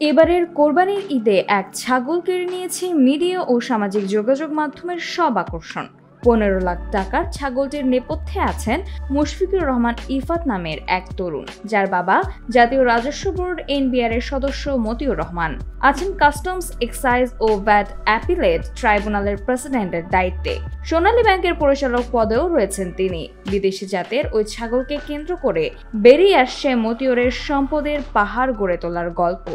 এবারের কোরবানির ঈদে এক ছাগল কেড়ে নিয়েছে মিডিয়া ও সামাজিক যোগাযোগ মাধ্যমের সব আকর্ষণ। 15 লাখ টাকার ছাগলটির নেপথ্যে আছেন মুশফিকুর রহমান ইফাত নামের এক তরুণ, যার বাবা জাতীয় রাজস্ব বোর্ড NBR এর সদস্য মতিউর রহমান, আছেন কাস্টমস, এক্সাইজ ও ভ্যাট অ্যাপিলেট ট্রাইব্যুনালের প্রেসিডেন্টের দায়িত্বে। সোনালী ব্যাংকের পরিচালক পদেও রয়েছেন তিনি। বিদেশি জাতের ওই ছাগলকে কেন্দ্র করে বেরিয়ে আসছে মতিউরের সম্পদের পাহাড় গড়ে তোলার গল্প।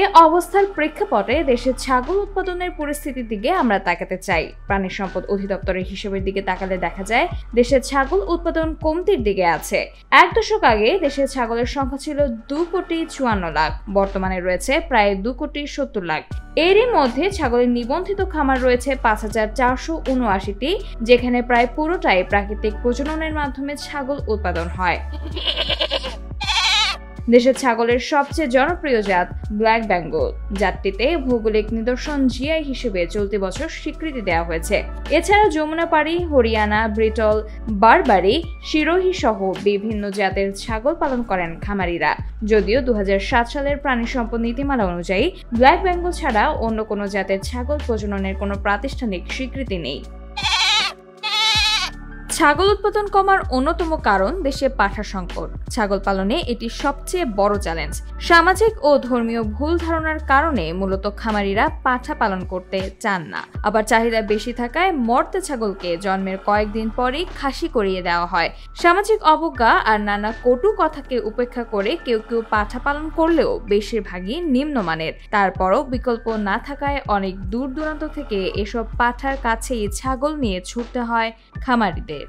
এ অবস্থার প্রেক্ষাপটে দেশে ছাগল উৎপাদনের পরিস্থিতির দিকে আমরা তাকাতে চাই। প্রাণী সম্পদ অধিদপ্তরের হিসেবের দিকে তাকালে দেখা যায় দেশে ছাগল উৎপাদন কমতির দিকে আছে। এক দশক আগে দেশে ছাগলের সংখ্যা ছিল 2,54 লাখ, বর্তমানে রয়েছে প্রায় 2,70 লাখ। এরই মধ্যে ছাগলের নিবন্ধিত খামার রয়েছে 5,479টি, যেখানে প্রায় পুরোটাই প্রাকৃতিক প্রজননের মাধ্যমে ছাগল উৎপাদন হয়। দেশের ছাগলের সবচেয়ে জনপ্রিয় জাত ব্ল্যাক বেঙ্গল। জাতটিতে ভৌগোলিক নিদর্শন GI হিসেবে চলতি বছর স্বীকৃতি দেওয়া হয়েছে। এছাড়া যমুনাপাড়ি, হরিয়ানা, ব্রিটল, বারবারি, সিরোহী সহ বিভিন্ন জাতের ছাগল পালন করেন খামারিরা। যদিও 2007 সালের প্রাণী সম্পদ নীতিমালা অনুযায়ী ব্ল্যাক বেঙ্গল ছাড়া অন্য কোনো জাতের ছাগল প্রজননের কোনো প্রাতিষ্ঠানিক স্বীকৃতি নেই। ছাগল উৎপাদন কমার অন্যতম কারণ দেশে পাঠা সংকট। ছাগল পালনে এটি সবচেয়ে বড় চ্যালেঞ্জ। সামাজিক ও ধর্মীয় ভুল ধারণার কারণে মূলত খামারিরা পাঠা পালন করতে চান না। আবার চাহিদা বেশি থাকায় মর্তে ছাগলকে জন্মের কয়েকদিন পরেই খাসি করিয়ে দেওয়া হয়। সামাজিক অবজ্ঞা আর নানা কটু কথাকে উপেক্ষা করে কেউ কেউ পাঠা পালন করলেও বেশিরভাগই নিম্নমানের। তারপরও বিকল্প না থাকায় অনেক দূর দূরান্ত থেকে এসব পাঠার কাছেই ছাগল নিয়ে ছুটতে হয় খামারিদের।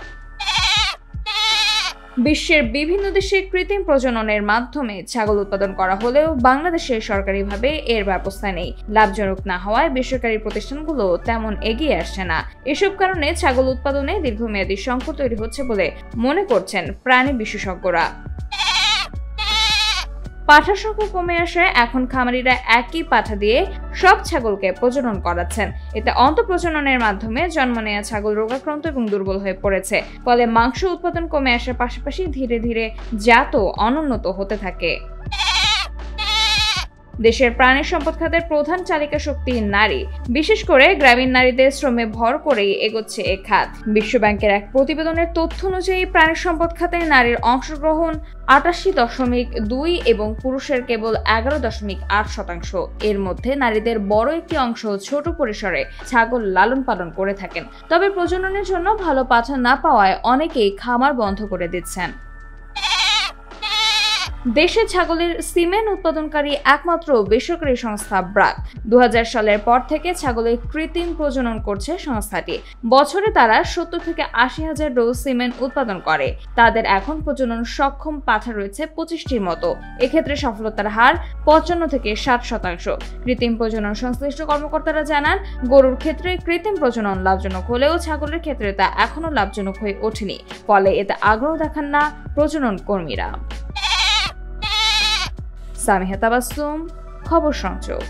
বিশ্বের বিভিন্ন দেশে কৃত্রিম প্রজননের মাধ্যমে ছাগল উৎপাদন করা হলেও বাংলাদেশে সরকারিভাবে এর ব্যবস্থা নেই। লাভজনক না হওয়ায় বেসরকারি প্রতিষ্ঠানগুলো তেমন এগিয়ে আসছে না। এসব কারণে ছাগল উৎপাদনে দীর্ঘমেয়াদী সংকট তৈরি হচ্ছে বলে মনে করছেন প্রাণী বিশেষজ্ঞরা। পাঠার সংখ্যা কমে আসায় এখন খামারিরা একই পাঠা দিয়ে সব ছাগলকে প্রজনন করাচ্ছেন। এতে অন্তঃপ্রজননের মাধ্যমে জন্ম নেওয়া ছাগল রোগাক্রান্ত এবং দুর্বল হয়ে পড়েছে। ফলে মাংস উৎপাদন কমে আসার পাশাপাশি ধীরে ধীরে জাতও অনুন্নত হতে থাকে। দেশের প্রাণী সম্পদ খাতের প্রধান চালিকা শক্তি নারী, বিশেষ করে গ্রামীণ নারীদের শ্রমে ভর করেই এগোচ্ছে এ খাত। বিশ্বব্যাংকের এক প্রতিবেদনের তথ্য অনুযায়ী প্রাণী সম্পদ খাতে নারীর অংশগ্রহণ 88.2 এবং পুরুষের কেবল 11.8%। এর মধ্যে নারীদের বড় একটি অংশ ছোট পরিসরে ছাগল লালন পালন করে থাকেন। তবে প্রজননের জন্য ভালো পাঠা না পাওয়ায় অনেকেই খামার বন্ধ করে দিচ্ছেন। দেশে ছাগলের সিমেন্ট উৎপাদনকারী একমাত্র বেসরকারি সংস্থা ব্রাক। 2000 সালের পর থেকে ছাগলের কৃত্রিম প্রজনন করছে সংস্থাটি। বছরে তারা 70 থেকে 80 হাজার ডোজ সিমেন্ট উৎপাদন করে। তাদের এখন প্রজনন সক্ষম পাঠা রয়েছে 25টির মতো। এক্ষেত্রে সফলতার হার 55 থেকে 60%। কৃত্রিম প্রজনন সংশ্লিষ্ট কর্মকর্তারা জানান, গরুর ক্ষেত্রে কৃত্রিম প্রজনন লাভজনক হলেও ছাগলের ক্ষেত্রে তা এখনো লাভজনক হয়ে ওঠেনি। ফলে এতে আগ্রহ দেখান না প্রজনন কর্মীরা। সামিহা তাবাসসুম, খবর সংযোগ।